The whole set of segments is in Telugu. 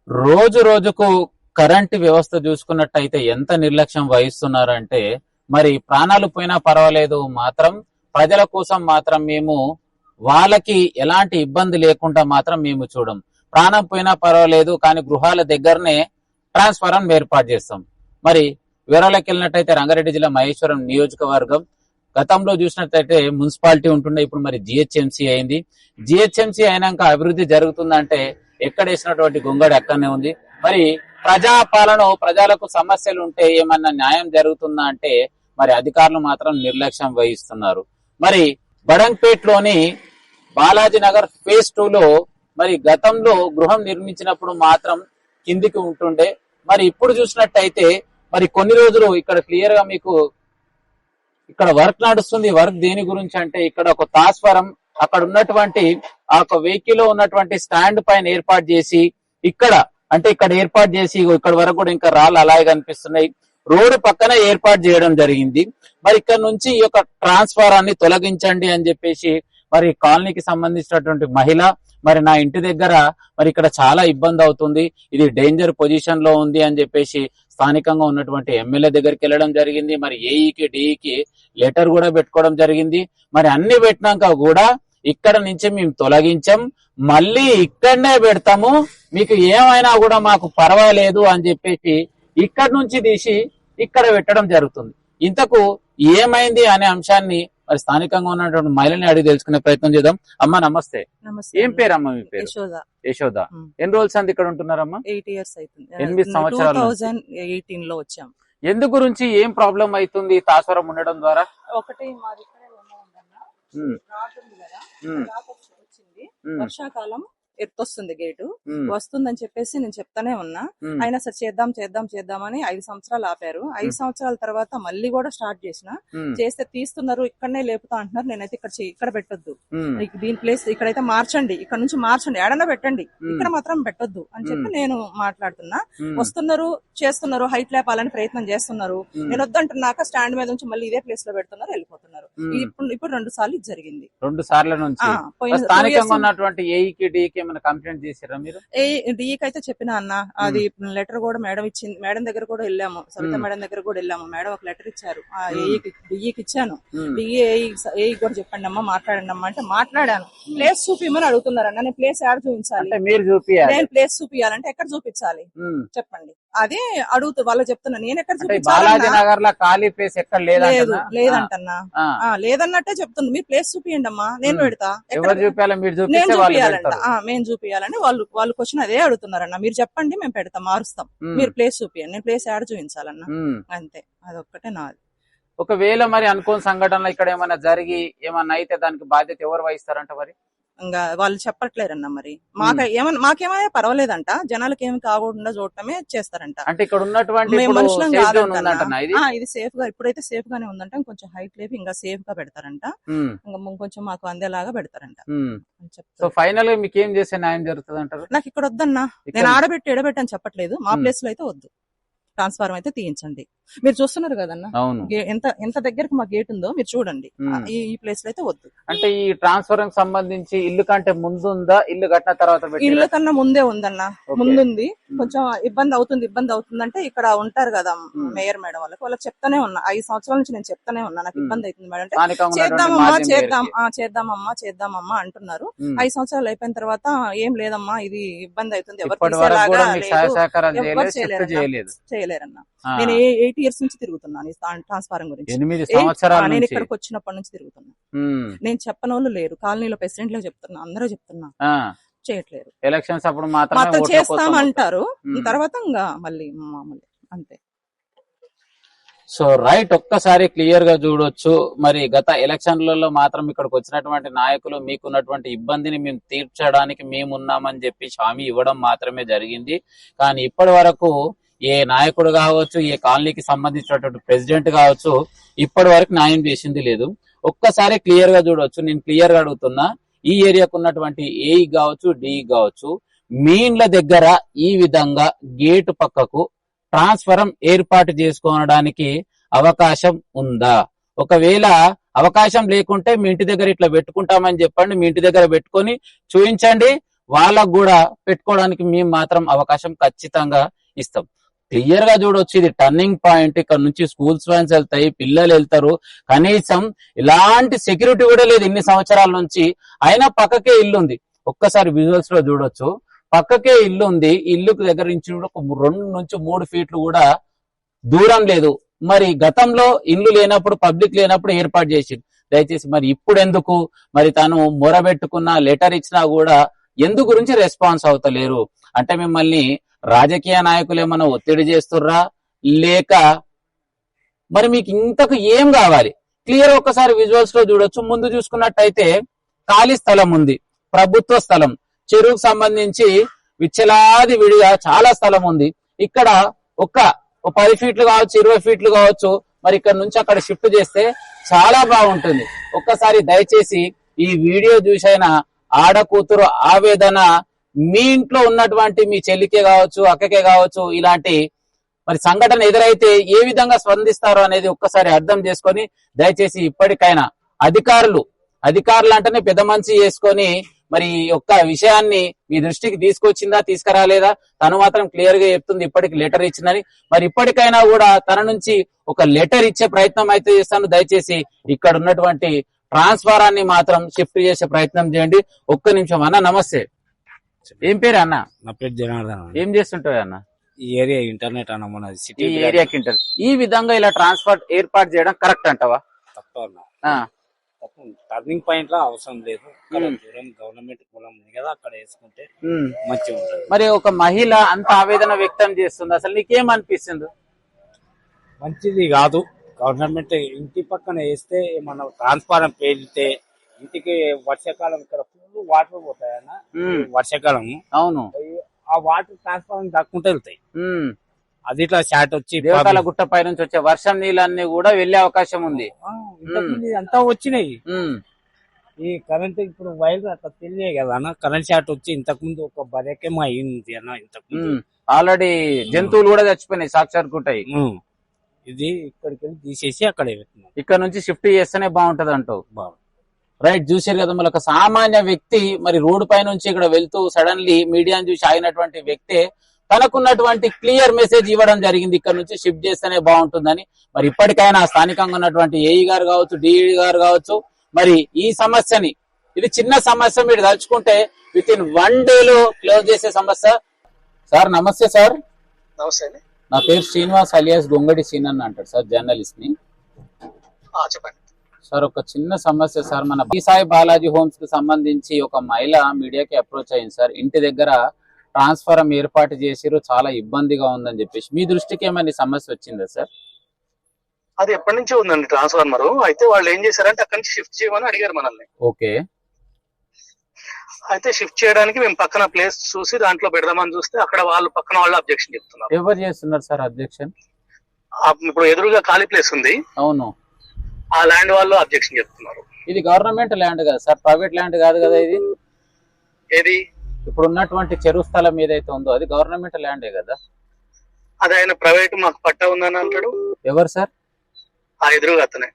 రోజు రోజుకు కరెంటు వ్యవస్థ చూసుకున్నట్టయితే ఎంత నిర్లక్ష్యం వహిస్తున్నారంటే మరి ప్రాణాలు పోయినా పర్వాలేదు మాత్రం ప్రజల కోసం మాత్రం మేము వాళ్ళకి ఎలాంటి ఇబ్బంది లేకుండా మాత్రం మేము చూడం. ప్రాణం పోయినా పర్వాలేదు కానీ గృహాల దగ్గరనే ట్రాన్స్ఫారం ఏర్పాటు చేస్తాం. మరి వివరాలకు వెళ్ళినట్టయితే రంగారెడ్డి జిల్లా మహేశ్వరం నియోజకవర్గం గతంలో చూసినట్టయితే మున్సిపాలిటీ ఉంటుండే, ఇప్పుడు మరి జిహెచ్ఎంసీ అయింది. జిహెచ్ఎంసీ అయినాక అభివృద్ధి జరుగుతుందంటే ఎక్కడ వేసినటువంటి గొంగడి అక్కడనే ఉంది. మరి ప్రజాపాలన, ప్రజలకు సమస్యలు ఉంటే ఏమన్నా న్యాయం జరుగుతుందా అంటే మరి అధికారులు మాత్రం నిర్లక్ష్యం వహిస్తున్నారు. మరి బడంగ్పేట్లోని బాలాజీ నగర్ ఫేజ్ 2లో మరి గతంలో గృహం నిర్మించినప్పుడు మాత్రం కిందికి ఉంటుండే. మరి ఇప్పుడు చూసినట్టయితే మరి కొన్ని రోజులు ఇక్కడ క్లియర్ గా మీకు ఇక్కడ వర్క్ నడుస్తుంది. వర్క్ దేని గురించి అంటే ఇక్కడ ఒక ట్రాన్స్ఫారం అక్కడ ఉన్నటువంటి ఆ ఒక వెహికల్ లో ఉన్నటువంటి స్టాండ్ పైన ఏర్పాటు చేసి ఇక్కడ ఏర్పాటు చేసి ఇక్కడ వరకు కూడా ఇంకా రాళ్ళు అలాగే కనిపిస్తున్నాయి. రోడ్డు పక్కన ఏర్పాటు చేయడం జరిగింది. మరి ఇక్కడ నుంచి ఈ యొక్క ట్రాన్స్ఫారాన్ని తొలగించండి అని చెప్పేసి మరి కాలనీకి సంబంధించినటువంటి మహిళ మరి నా ఇంటి దగ్గర మరి ఇక్కడ చాలా ఇబ్బంది అవుతుంది, ఇది డేంజర్ పొజిషన్ లో ఉంది అని చెప్పేసి స్థానికంగా ఉన్నటువంటి ఎమ్మెల్యే దగ్గరికి వెళ్ళడం జరిగింది. మరి ఏఈకి డిఈకి లెటర్ కూడా పెట్టుకోవడం జరిగింది. మరి అన్ని పెట్టినాక కూడా ఇక్కడ నుంచి మేము తొలగించాం, మళ్ళీ ఇక్కడనే పెడతాము, మీకు ఏమైనా కూడా మాకు పర్వాలేదు అని చెప్పేసి ఇక్కడ నుంచి తీసి ఇక్కడ పెట్టడం జరుగుతుంది. ఇంతకు ఏమైంది అనే అంశాన్ని మరి స్థానికంగా ఉన్నటువంటి మహిళని అడిగి తెలుసుకునే ప్రయత్నం చేద్దాం. అమ్మా నమస్తే. ఏం పేరమ్మా మీ పేరు? యశోద. ఎన్ని రోజులు అంది ఇక్కడ ఉంటున్నారమ్మా? 8 years అవుతుంది. 8 సంవత్సరాలు. 2018 లో వచ్చాం. ఎందు గురించి ఏం ప్రాబ్లం అవుతుంది ట్రాన్స్ఫారం ఉండడం ద్వారా? ఒకటి మాది ఇక్కడే వచ్చింది, వర్షాకాలం ఎత్తొస్తుంది గేటు వస్తుందని చెప్పేసి నేను చెప్తానే ఉన్నా. అయినా సరే చేద్దామని 5 సంవత్సరాలు ఆపారు. 5 సంవత్సరాల తర్వాత మళ్ళీ కూడా స్టార్ట్ చేస్తే తీస్తున్నారు, ఇక్కడనే లేపుతా అంటున్నారు. నేనైతే ఇక్కడ పెట్టొద్దు, దీని ప్లేస్ ఇక్కడైతే మార్చండి, ఇక్కడ నుంచి మార్చండి, ఏడన్నా పెట్టండి, ఇక్కడ మాత్రం పెట్టొద్దు అని చెప్పి నేను మాట్లాడుతున్నా. వస్తున్నారు, చేస్తున్నారు, హైట్ లేపాలని ప్రయత్నం చేస్తున్నారు. నేను వద్దంటున్నాక స్టాండ్ మీద నుంచి మళ్ళీ ఇదే ప్లేస్ లో పెడుతున్నారు, వెళ్ళిపోతున్నారు. ఇప్పుడు 2 సార్లు ఇది జరిగింది. 2 సార్లు నుంచి స్థానికంగా ఉన్నటువంటి ఏఈకి డిఈకి కంప్లైంట్ చేశారా మీరు? డిఈకి అయితే చెప్పినా అన్న, అది లెటర్ కూడా మేడం ఇచ్చింది. మేడం దగ్గర కూడా వెళ్ళాము, సవిత మేడం దగ్గర కూడా వెళ్ళాము. మేడం ఒక లెటర్ ఇచ్చారు, డిఈకి ఇచ్చాను. డిఈ కూడా చెప్పండి అమ్మా, మాట్లాడండి అమ్మా అంటే మాట్లాడాను. ప్లేస్ చూపిమని అడుగుతున్నారన్న. నేను ప్లేస్ యాడ్ చూపించాలి, నేను ప్లేస్ చూపించాలంటే ఎక్కడ చూపించాలి చెప్పండి, అదే అడుగుతూ వాళ్ళు చెప్తున్నా. నేను ఎక్కడ లేదంటన్నా, లేదన్నట్టే చెప్తున్నా. మీరు ప్లేస్ చూపియండి అమ్మా, నేను పెడతా. నేను చూపియాలంట, మేము చూపియాలని వాళ్ళు క్వశ్చన్ అదే అడుగుతున్నారన్న. మీరు చెప్పండి, మేము పెడతాం, మారుస్తాం, మీరు ప్లేస్ చూపియండి, నేను ప్లేస్ యాడ్ చూపించాలన్నా, అంతే. అదొక్కటే నాది. ఒకవేళ మరి అనుకోని సంఘటనలు ఇక్కడ ఏమైనా జరిగి ఏమన్నా అయితే దానికి బాధ్యత ఎవరు వహిస్తారంట? మరి ఇంకా వాళ్ళు చెప్పట్లేరన్న. మరి మాకేమైనా పర్వాలేదంట, జనాలకి ఏమి కాకుండా చూడటమే చేస్తారంట. అంటే ఇక్కడ ఉన్నటువంటి మనుషులం కాదంట. ఇది సేఫ్ గా, ఇప్పుడైతే సేఫ్ గానే ఉందంట. కొంచెం హైట్ లేపి ఇంకా సేఫ్ గా పెడతారంట, ఇంకా కొంచెం మాకు అందేలాగా పెడతారంట. సో ఫైనల్ గా మీకు ఏం చేసే న్యాయం జరుగుతుంది అంటారు? నాకు ఇక్కడ వద్దన్నా, నేను ఆడబెట్టి చెప్పట్లేదు, మా ప్లేస్ లో అయితే వద్దు, ట్రాన్స్ఫార్మర్ అయితే తీయించండి. మీరు చూస్తున్నారు కదన్నా ఎంత దగ్గరకు మా గేట్ ఉందో, మీరు చూడండి. ఈ ప్లేస్ లో అయితే వద్దు. అంటే ఈ ట్రాన్స్ఫార్మర్ సంబంధించి ఇల్లు కంటే ముందు ఉందా, ఇల్లు కట్టిన తర్వాత? ఇల్లు కన్నా ముందే ఉందన్నా, ముందుంది. కొంచెం ఇబ్బంది అవుతుంది అంటే ఇక్కడ ఉంటారు కదా మేయర్ మేడం వాళ్ళకి చెప్తానే ఉన్నా. 5 సంవత్సరాల నుంచి నేను చెప్తానే ఉన్నా, నాకు ఇబ్బంది అవుతుంది మేడం అంటే చేద్దామమ్మా అంటున్నారు. 5 సంవత్సరాలు అయిపోయిన తర్వాత ఏం లేదమ్మా, ఇది ఇబ్బంది అవుతుంది, ఎవరు చేయలేరన్నా. నేను 8 years నుంచి తిరుగుతున్నాను ట్రాన్స్ఫారం గురించి. నేను ఇక్కడికి వచ్చినప్పటి నుంచి తిరుగుతున్నా. నేను చెప్పని వాళ్ళు లేరు, కాలనీలో ప్రెసిడెంట్ లో చెప్తున్నా, అందరూ చెప్తున్నా, చేయట్లేరు. ఎలక్షన్స్ అప్పుడు మాత్రం చేస్తామంటారు, తర్వాత ఇంకా మళ్ళీ మామూలు, అంతే. సో రైట్, ఒక్కసారి క్లియర్ గా చూడొచ్చు. మరి గత ఎలక్షన్లలో మాత్రం ఇక్కడికి వచ్చినటువంటి నాయకులు మీకున్నటువంటి ఇబ్బందిని మేము తీర్చడానికి మేమున్నామని చెప్పి హామీ ఇవ్వడం మాత్రమే జరిగింది. కానీ ఇప్పటి వరకు ఏ నాయకుడు కావచ్చు, ఏ కాలనీకి సంబంధించినటువంటి ప్రెసిడెంట్ కావచ్చు, ఇప్పటి వరకు న్యాయం చేసింది లేదు. ఒక్కసారి క్లియర్ గా చూడొచ్చు. నేను క్లియర్ గా అడుగుతున్నా, ఈ ఏరియాకు ఉన్నటువంటి ఏఈ కావచ్చు, డిఈ కావచ్చు, మీ ఇండ్ల దగ్గర ఈ విధంగా గేటు పక్కకు ట్రాన్స్ఫారం ఏర్పాటు చేసుకోవడానికి అవకాశం ఉందా? ఒకవేళ అవకాశం లేకుంటే మీ ఇంటి దగ్గర ఇట్లా పెట్టుకుంటామని చెప్పండి, మీ ఇంటి దగ్గర పెట్టుకొని చూపించండి. వాళ్ళకు కూడా పెట్టుకోవడానికి మేము మాత్రం అవకాశం ఖచ్చితంగా ఇస్తాం. క్లియర్ గా చూడొచ్చు, ఇది టర్నింగ్ పాయింట్. ఇక్కడ నుంచి స్కూల్స్ వ్యాన్స్ వెళ్తాయి, పిల్లలు వెళ్తారు. కనీసం ఇలాంటి సెక్యూరిటీ కూడా లేదు ఇన్ని సంవత్సరాల నుంచి. అయినా పక్కకే ఇల్లు ఉంది. ఒక్కసారి విజువల్స్ లో చూడొచ్చు, పక్కకే ఇల్లు ఉంది. ఇల్లుకు దగ్గర నుంచి 2 నుంచి 3 ఫీట్లు కూడా దూరం లేదు. మరి గతంలో ఇల్లు లేనప్పుడు, పబ్లిక్ లేనప్పుడు ఏర్పాటు చేసి, దయచేసి మరి ఇప్పుడు ఎందుకు, మరి తను మొరబెట్టుకున్న లెటర్ ఇచ్చినా కూడా ఎందు గురించి రెస్పాన్స్ అవుతలేరు? అంటే మిమ్మల్ని రాజకీయ నాయకులు ఏమన్నా ఒత్తిడి చేస్తుర్రా, లేక మరి మీకు ఇంతకు ఏం కావాలి? క్లియర్ ఒక్కసారి విజువల్స్ లో చూడొచ్చు. ముందు చూసుకున్నట్టయితే ఖాళీ స్థలం ఉంది, ప్రభుత్వ స్థలం. చెరువుకు సంబంధించి విచ్చలాది విడిగా చాలా స్థలం ఉంది. ఇక్కడ ఒక 10 ఫీట్లు కావచ్చు, 20 ఫీట్లు కావచ్చు. మరి ఇక్కడ నుంచి అక్కడ షిఫ్ట్ చేస్తే చాలా బాగుంటుంది. ఒక్కసారి దయచేసి ఈ వీడియో చూసైనా ఆడ కూతురు ఆవేదన, మీ ఇంట్లో ఉన్నటువంటి మీ చెల్లికే కావచ్చు, అక్కకే కావచ్చు, ఇలాంటి మరి సంఘటన ఎదురైతే ఏ విధంగా స్పందిస్తారో అనేది ఒక్కసారి అర్థం చేసుకొని దయచేసి ఇప్పటికైనా అధికారులు అంటేనే పెద్ద మనిషి చేసుకొని మరి ఒక్క విషయాన్ని మీ దృష్టికి తీసుకొచ్చిందా, తీసుకురాలేదా? తను మాత్రం క్లియర్ గా చెప్తుంది ఇప్పటికి లెటర్ ఇచ్చిందని. మరి ఇప్పటికైనా కూడా తన నుంచి ఒక లెటర్ ఇచ్చే ప్రయత్నం అయితే చేస్తాను. దయచేసి ఇక్కడ ఉన్నటువంటి ట్రాన్స్ఫారాన్ని మాత్రం షిఫ్ట్ చేసే ప్రయత్నం చేయండి. ఒక్క నిమిషం అన్న. నమస్తే, ఏం పేరు అన్న? నా పేరు జనార్దన్. ఏం చేస్తుంటావు అన్న? ఈ ఏరియా ఇంటర్నెట్ అన్న మన సిటీ ఈ ఏరియాకి ఇంటర్ ఈ విధంగా ఇలా ట్రాన్స్ఫర్ ఏర్పాటు చేయడం కరెక్ట్ అంటావా? తప్ప టర్నింగ్ పాయింట్ లో అవసరం లేదు. దూరం గవర్నమెంట్ పొలం ఉంది కదా, అక్కడ వేసుకుంటే మంచిగా ఉంటుంది. మరి ఒక మహిళ అంత ఆవేదన వ్యక్తం చేస్తుంది, అసలు నీకేమనిపిస్తుంది? మంచిది కాదు. గవర్నమెంట్ ఇంటి పక్కన వేస్తే మన ట్రాన్స్ఫారం పేలితే ఇంటికి వర్షాకాలం ఇక్కడ ఫుల్ వాటర్ పోతాయన్న. వర్షాకాలం అవును, ఆ వాటర్ ట్రాన్స్ఫారం దాక్కుంటే వెళ్తాయి. అది ఇట్లా షార్ట్ వచ్చి దేవకాల గుట్ట పై నుంచి వచ్చే వర్షం నీళ్ళన్నీ కూడా వెళ్లే అవకాశం ఉంది. అంతా వచ్చినాయి. ఈ కరెంట్ ఇప్పుడు వైర్లు అట్లా తెలియదు కదా అన్న. కరెంట్ షార్ట్ వచ్చి ఇంతకు ముందు ఒక బరేకేమో అయింది అన్న. ఇంతకు ముందు ఆల్రెడీ జంతువులు కూడా చచ్చిపోయినాయి, సాక్షాత్ గుట్టాయి. ఇది ఇక్కడికి వెళ్ళి తీసేసి అక్కడ ఇక్కడ నుంచి షిఫ్ట్ చేస్తేనే బాగుంటది అంటావు. రైట్, చూసారు కదా. మళ్ళీ ఒక సామాన్య వ్యక్తి మరి రోడ్డు పై నుంచి ఇక్కడ వెళ్తూ సడన్లీ మీడియాను చూసి ఆగినటువంటి వ్యక్తి తనకున్నటువంటి క్లియర్ మెసేజ్ ఇవ్వడం జరిగింది, ఇక్కడ నుంచి షిఫ్ట్ చేస్తేనే బాగుంటుందని. మరి ఇప్పటికైనా స్థానికంగా ఉన్నటువంటి ఏఈ గారు కావచ్చు, డిఈ గారు కావచ్చు, మరి ఈ సమస్యని, ఇది చిన్న సమస్య, మీరు తలుచుకుంటే విత్ ఇన్ 1 డేలో క్లోజ్ చేసే సమస్య. సార్ నమస్తే. సార్ నమస్తే. నా పేరు శ్రీనివాస్ అలియాస్ గొంగడి సీనన్ అంటారు సార్, జర్నలిస్ట్ ని. చెప్పండి సార్, ఒక చిన్న సమస్య సార్. మన సాయి బాలాజీ హోమ్స్ కి సంబంధించి ఒక మహిళ మీడియాకి అప్రోచ్ అయింది సార్. ఇంటి దగ్గర ట్రాన్స్ఫారం ఏర్పాటు చేసిరు, చాలా ఇబ్బందిగా ఉందని చెప్పేసి. మీ దృష్టికి ఏమైనా సమస్య వచ్చిందా సార్? అది ఎప్పటి నుంచో ఉందండి ట్రాన్స్ఫార్మర్. అయితే వాళ్ళు ఏం చేశారంటే అక్కడి నుంచి షిఫ్ట్ చేయమని అడిగారు మనల్ని. ఓకే. అయితే షిఫ్ట్ చేయడానికి మేము పక్కన ప్లేస్ చూసి దాంట్లో పెడదామని చూస్తే అక్కడ వాళ్ళు పక్కన వాళ్ళు అబ్జెక్షన్ చెప్తున్నారు. ఎవరు చేస్తున్నారు సార్ అబ్జెక్షన్? ఇప్పుడు ఎదురుగా ఖాళీ ప్లేస్ ఉంది, అవును, ఆ ల్యాండ్ వాళ్ళు అబ్జెక్షన్ చెప్తున్నారు. ఇది గవర్నమెంట్ ల్యాండ్ కదా సార్, ప్రైవేట్ ల్యాండ్ కాదు కదా ఇది. ఏది ఇప్పుడు ఉన్నటువంటి చెరువు స్థలం ఏదైతే ఉందో అది గవర్నమెంట్ ల్యాండే కదా. అది ఆయన ప్రైవేట్ మాకు పట్టా ఉందని అంటాడు. ఎవరు సార్? ఆ ఎదురుగా అతనే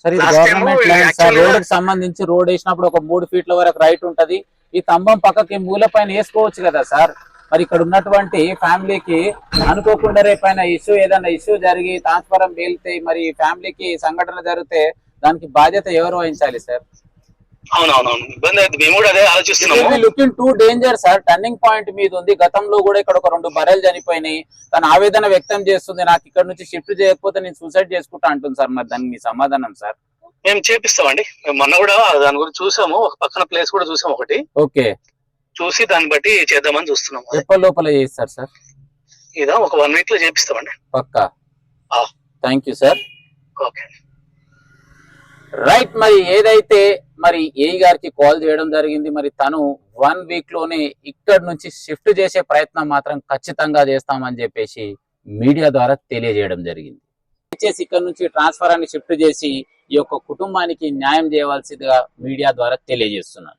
సార్. ఇది గవర్నమెంట్ ల్యాండ్ సార్. రోడ్ కి సంబంధించి రోడ్ వేసినప్పుడు ఒక 3 ఫీట్ల వరకు రైట్ ఉంటది. ఈ స్తంభం పక్కకి మూల పైన వేసుకోవచ్చు కదా సార్. మరి ఇక్కడ ఉన్నటువంటి ఫ్యామిలీకి అనుకోకుండా రేపైనా ఏదైనా ఇష్యూ జరిగి ట్రాన్స్ఫారం పేలితే, మరి ఫ్యామిలీకి సంఘటన జరిగితే దానికి బాధ్యత ఎవరు వహించాలి సార్? అవునవునవును, ఇబ్బంది అయితే మేము కూడా అదే ఆలోచిస్తున్నాము. Looking to danger sir. Turning point మీద ఉంది. గతంలో కూడా ఇక్కడ ఒక 2 బర్రెలు చనిపోయినాయి. తన ఆవేదన వ్యక్తం చేస్తుంది, నాకు ఇక్కడ నుంచి షిఫ్ట్ చేయకపోతే నేను సూసైడ్ చేసుకుంటా అంటుంది సార్. మరి దానికి మీ సమాధానం సార్? మేము చేపిస్తామండి. మేము మొన్న కూడా దాని గురించి చూసాము, ఒక పక్కన ప్లేస్ కూడా చూసాము ఒకటి. ఓకే, చూసి దాన్ని బట్టి చేద్దామని చూస్తున్నాము. ఎప్పటి లోపల చేస్తారు సార్? ఇదా ఒక 1 వీక్ లో చేపిస్తామండి పక్కా. Thank you sir. Okay right. మరి ఏదైతే మరి ఏఈ గారికి కాల్ చేయడం జరిగింది, మరి తను 1 వీక్ లోనే ఇక్కడ నుంచి షిఫ్ట్ చేసే ప్రయత్నం మాత్రం ఖచ్చితంగా చేస్తామని చెప్పేసి మీడియా ద్వారా తెలియజేయడం జరిగింది. ఇక్కడ నుంచి ట్రాన్స్ఫరాన్ని షిఫ్ట్ చేసి ఈ యొక్క కుటుంబానికి న్యాయం చేయవలసిందిగా మీడియా ద్వారా తెలియజేస్తున్నారు.